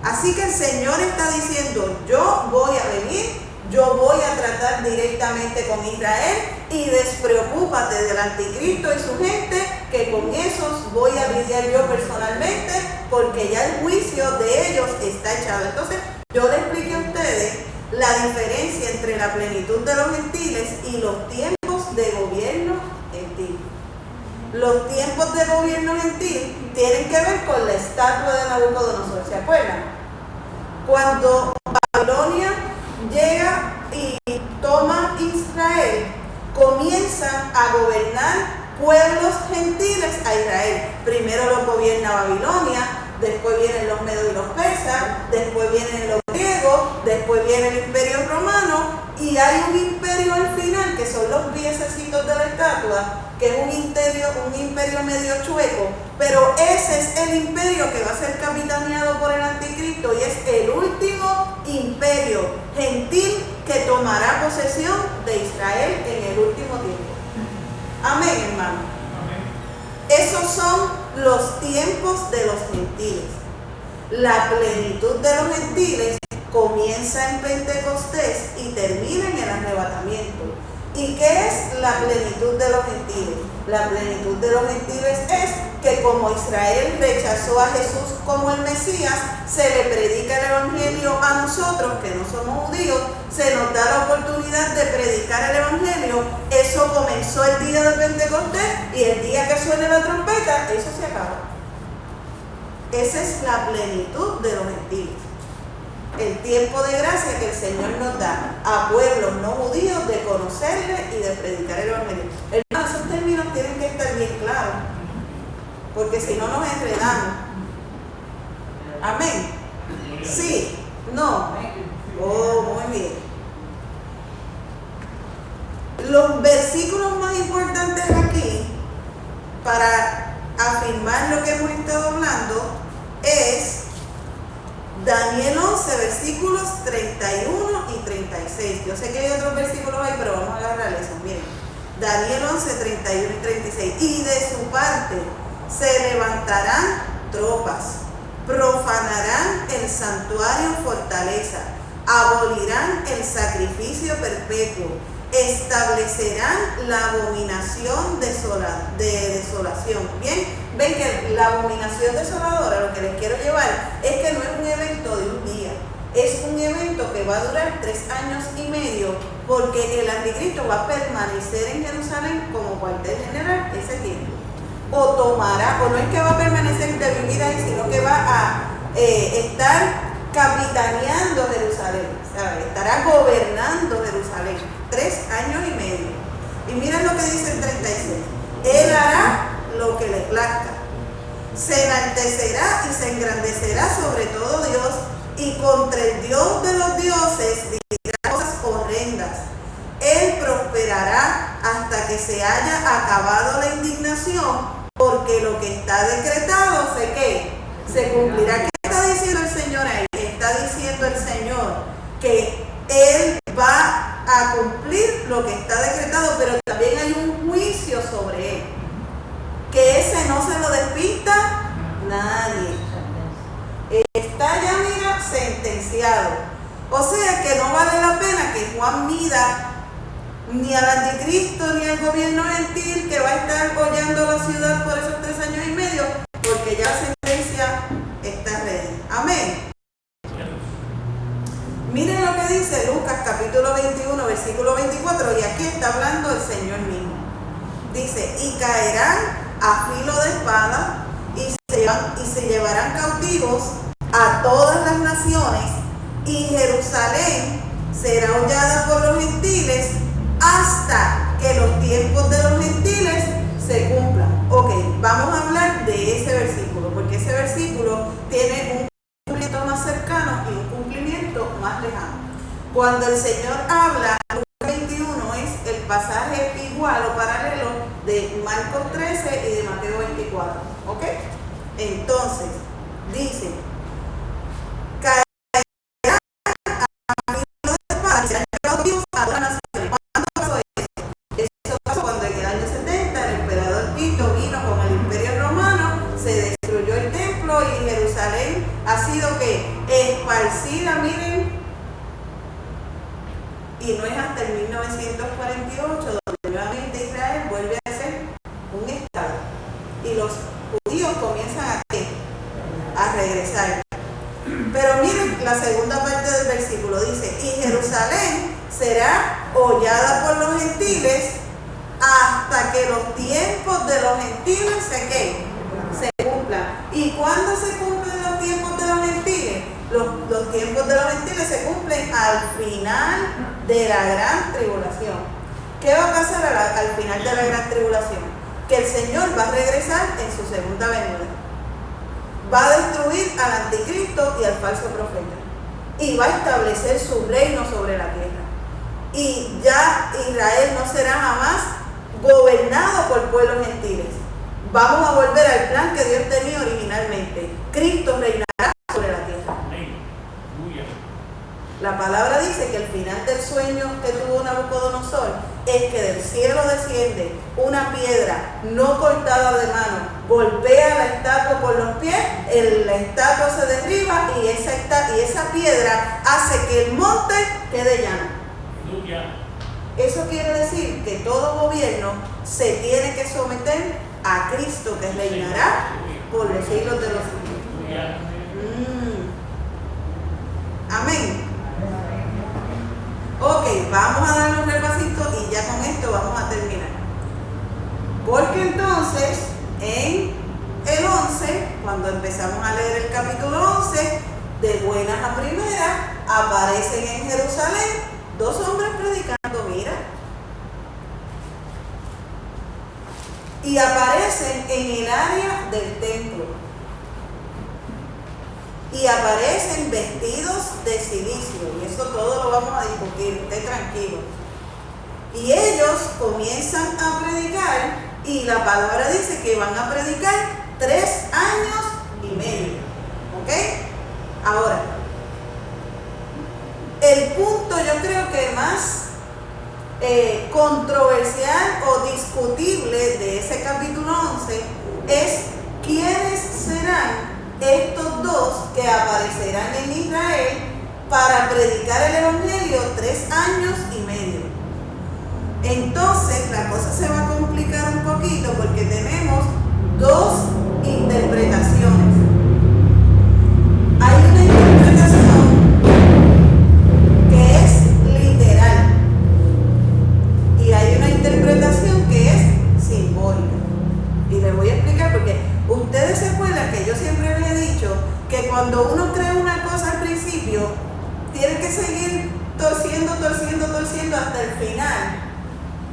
Así que el Señor está diciendo, yo voy a venir, yo voy a tratar directamente con Israel y despreocúpate del anticristo y su gente, que con esos voy a lidiar yo personalmente, porque ya el juicio de ellos está echado. Entonces, yo les expliqué a ustedes la diferencia entre la plenitud de los gentiles y los tiempos de gobierno gentil. Los tiempos de gobierno gentil tienen que ver con la estatua de Nabucodonosor, ¿se acuerdan? Cuando Babilonia llega y toma Israel, comienzan a gobernar pueblos gentiles a Israel. Primero los gobierna Babilonia, después vienen los medos y los persas, después vienen los griegos, después viene el imperio romano, y hay un imperio al final, que son los piececitos de la estatua, que es un imperio medio chueco, pero ese es el imperio que va a ser capitaneado por el anticristo y es el último imperio gentil que tomará posesión de Israel en el último tiempo. Amén, hermano. Esos son los tiempos de los gentiles. La plenitud de los gentiles comienza en Pentecostés y termina en el arrebatamiento. ¿Y qué es la plenitud de los gentiles? La plenitud de los gentiles es que como Israel rechazó a Jesús como el Mesías, se le predica el evangelio a nosotros que no somos judíos, se nos da la oportunidad de predicar el evangelio. Eso comenzó el día de Pentecostés y el día que suene la trompeta, eso se acaba. Esa es la plenitud de los gentiles. El tiempo de gracia que el Señor nos da a pueblos no judíos de conocerle y de predicar el evangelio. Hermanos, esos términos tienen que estar bien claros, porque si no nos enredamos. Amén. Sí, no. Oh, muy bien. Los versículos más importantes aquí para afirmar lo que hemos estado hablando es Daniel 11, versículos 31 y 36. Yo sé que hay otros versículos ahí, pero vamos a agarrar eso. Miren, Daniel 11, 31 y 36. Y de su parte se levantarán tropas, profanarán el santuario fortaleza, abolirán el sacrificio perpetuo, establecerán la abominación de desolación. Bien, ven que la abominación desoladora, lo que les quiero llevar es que no es un evento de un día, es un evento que va a durar 3 años y medio, porque el anticristo va a permanecer en Jerusalén como cuartel general ese tiempo. O tomará, o no es que va a permanecer de vivir ahí, sino que va a estar capitaneando Jerusalén, ¿sabes? Estará gobernando Jerusalén 3 años y medio. Y miren lo que dice el 36. Él hará lo que le plazca, se enaltecerá y se engrandecerá sobre todo Dios, y contra el Dios de los dioses dirá cosas horrendas. Él prosperará hasta que se haya acabado la indignación, porque lo que está decretado se cumplirá. ¿Qué está diciendo el Señor ahí? Está sentenciado. O sea que no vale la pena que Juan mida ni al anticristo ni al gobierno gentil que va a estar hollando la ciudad por esos 3 años y medio, porque ya la sentencia está ready. Amén. Miren lo que dice Lucas capítulo 21, versículo 24, y aquí está hablando el Señor mismo. Dice, y caerán a filo de espada y se llevarán cautivos a todas las naciones, y Jerusalén será hollada por los gentiles hasta que los tiempos de los gentiles se cumplan. Ok, vamos a hablar de ese versículo, porque ese versículo tiene un cumplimiento más cercano y un cumplimiento más lejano. Cuando el Señor habla, Lucas 21 es el pasaje igual o paralelo de Marcos 13 y de Mateo 24. ¿Ok? Entonces, dice, caerán a filo de espada y serán cautivos a todas las naciones. ¿Cuándo pasó eso? Eso pasó cuando en el año 70 el emperador Tito vino con el Imperio Romano, se destruyó el templo y Jerusalén ha sido que esparcida, miren, y no es hasta el 1948 donde nuevamente Israel vuelve a ser un estado y los judíos comienzan a regresar. Pero miren la segunda parte del versículo, dice, y Jerusalén será hollada por los gentiles hasta que los tiempos de los gentiles se cumplan. ¿Y cuándo se cumplen los tiempos de los gentiles? Los tiempos de los gentiles se cumplen al final de la gran tribulación. ¿Qué va a pasar al final de la gran tribulación? Que el Señor va a regresar en su segunda venida. Va a destruir al anticristo y al falso profeta. Y va a establecer su reino sobre la tierra. Y ya Israel no será jamás gobernado por pueblos gentiles. Vamos a volver al plan que Dios tenía originalmente. Cristo reinará sobre la tierra. La palabra dice que el final del sueño que tuvo Nabucodonosor es que del cielo desciende una piedra no cortada de mano, golpea la estatua por los pies, la estatua se derriba y esa piedra hace que el monte quede llano. Eso quiere decir que todo gobierno se tiene que someter a Cristo, que reinará por los siglos de los siglos. Amén. Ok, vamos a dar un repasito y ya con esto vamos a terminar. Porque entonces, en el 11, cuando empezamos a leer el capítulo 11, de buenas a primeras, aparecen en Jerusalén 2 hombres predicando, mira. Y aparecen en el área del templo. Y aparecen vestidos de cilicio, y eso todo lo vamos a discutir, esté tranquilo. Y ellos comienzan a predicar, y la palabra dice que van a predicar 3 años y medio. ¿Ok? Ahora, el punto yo creo que más controversial o discutible de ese capítulo 11 es quiénes serán estos 2 que aparecerán en Israel para predicar el evangelio 3 años y medio. Entonces la cosa se va a complicar un poquito porque tenemos 2 interpretaciones. Hay una interpretación que es literal y hay una interpretación que es simbólica. Y les voy a explicar porque ustedes se acuerdan que yo siempre les he dicho que cuando uno cree una cosa al principio, tiene que seguir torciendo hasta el final,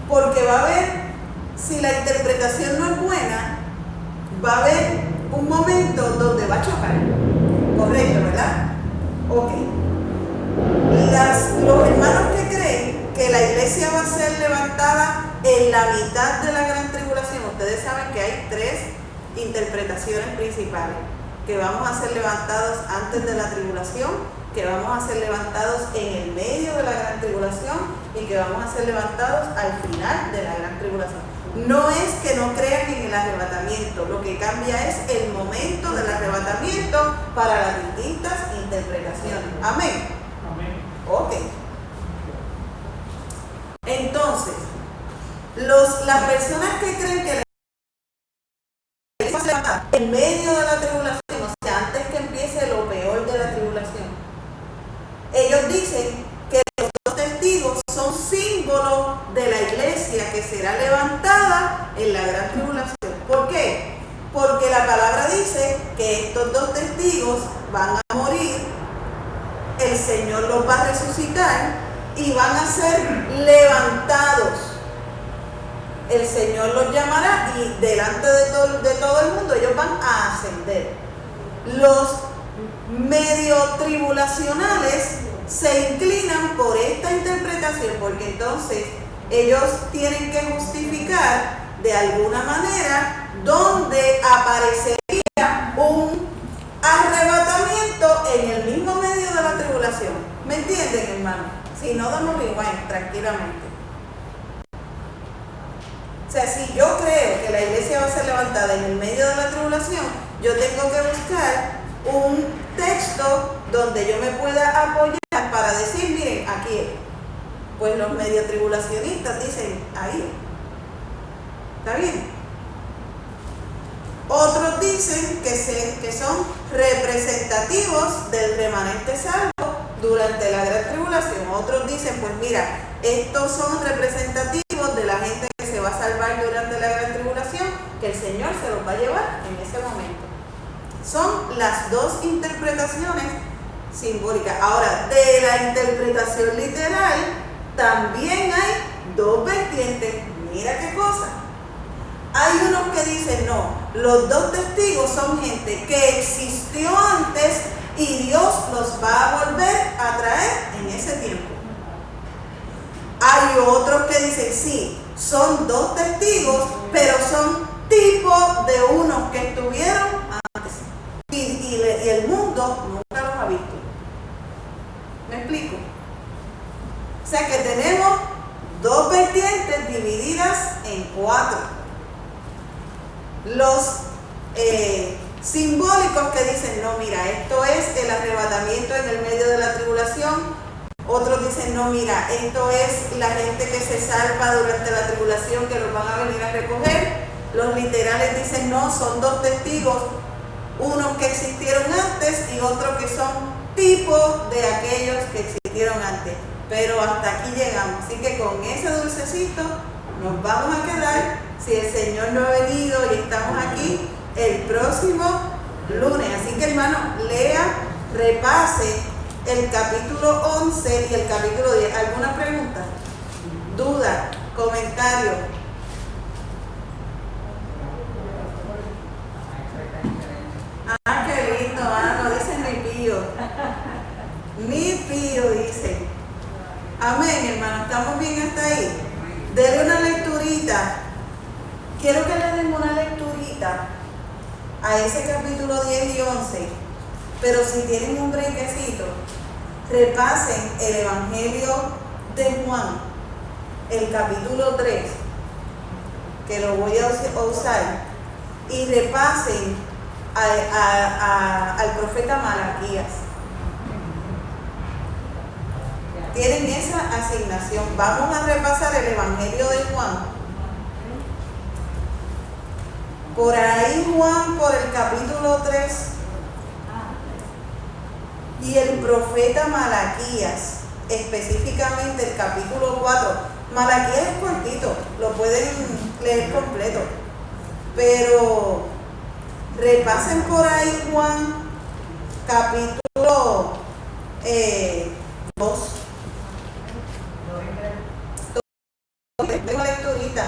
porque va a haber, si la interpretación no es buena, va a haber un momento donde va a chocar. Correcto, ¿verdad? Ok. Los hermanos que creen que la iglesia va a ser levantada en la mitad de la gran tribulación, ustedes saben que hay 3 interpretaciones principales, que vamos a ser levantados antes de la tribulación, que vamos a ser levantados en el medio de la gran tribulación y que vamos a ser levantados al final de la gran tribulación. No es que no crean en el arrebatamiento, lo que cambia es el momento del arrebatamiento para las distintas interpretaciones. Amén. Amén. Ok. Entonces, las personas que creen que la iglesia se levanta en medio de la tribulación, o sea, antes que empiece lo peor de la tribulación, ellos dicen que los dos testigos son símbolos de la iglesia que será levantada en la gran tribulación. ¿Por qué? Porque la palabra dice que estos dos testigos van a morir, el Señor los va a resucitar y van a ser levantados. El Señor los llamará y delante de todo el mundo ellos van a ascender. Los medio tribulacionales se inclinan por esta interpretación porque entonces ellos tienen que justificar de alguna manera donde aparecería un arrebatamiento en el mismo medio de la tribulación. ¿Me entienden, hermano? Si no, damos rewind tranquilamente. O sea, si yo creo que la iglesia va a ser levantada en el medio de la tribulación, yo tengo que buscar un texto donde yo me pueda apoyar para decir, miren, aquí es. Pues los medio tribulacionistas dicen, ahí. ¿Está bien? Otros dicen que son representativos del remanente salvo durante la gran tribulación. Otros dicen, pues mira, estos son representativos de la gente que se va a salvar durante la gran tribulación, que el Señor se los va a llevar en ese momento. Son las dos interpretaciones simbólicas. Ahora, de la interpretación literal, también hay dos vertientes. Mira qué cosa. Hay unos que dicen, no, los dos testigos son gente que existió antes y Dios los va a volver a traer en ese tiempo. Hay otros que dicen, sí, son dos testigos, pero son tipos de unos que estuvieron antes. Y el mundo nunca los ha visto. ¿Me explico? O sea que tenemos dos vertientes divididas en cuatro. Los simbólicos que dicen, no, mira, esto es el arrebatamiento en el medio de la tribulación. Otros dicen, no, mira, esto es la gente que se salva durante la tribulación, que los van a venir a recoger. Los literales dicen, no, son dos testigos, unos que existieron antes y otros que son tipos de aquellos que existieron antes. Pero hasta aquí llegamos. Así que con ese dulcecito nos vamos a quedar, si el Señor no ha venido y estamos aquí el próximo lunes. Así que, hermano, lea, repase el capítulo 11 y el capítulo 10. ¿Alguna pregunta? ¿Duda? ¿Comentario? Ah, qué lindo, no dicen ni pío. Ni pío dicen. Amén, hermano, ¿estamos bien hasta ahí? Denle una lecturita. Quiero que le den una lecturita a ese capítulo 10 y 11. Pero si tienen un brequecito, repasen el Evangelio de Juan, el capítulo 3, que lo voy a usar, y repasen al profeta Malaquías. Tienen esa asignación. Vamos a repasar el Evangelio de Juan. Por ahí Juan, por el capítulo 3, y el profeta Malaquías, específicamente el capítulo 4. Malaquías es cortito, lo pueden leer completo, pero repasen por ahí Juan, capítulo 2. Tengo lecturita,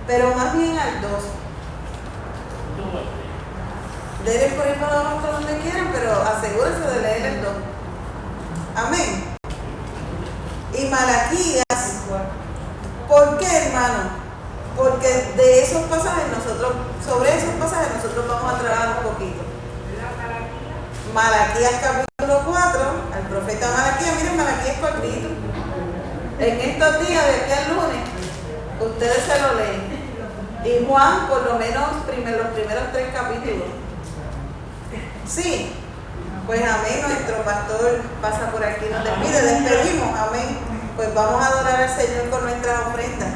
pero más bien al 2. Denle por ahí para abajo donde quieran, pero asegúrense de leer el 2. Amén. Y Malaquías, ¿por qué, hermano? Porque de esos pasajes sobre esos pasajes nosotros vamos a trabajar un poquito. Malaquías capítulo 4, al profeta Malaquías, miren, Malaquías cortito. En estos días, de aquí al lunes, ustedes se lo leen. Y Juan, por lo menos los primeros 3 capítulos. Sí, pues amén, nuestro pastor pasa por aquí, nos despide, despedimos, amén. Pues vamos a adorar al Señor con nuestras ofrendas.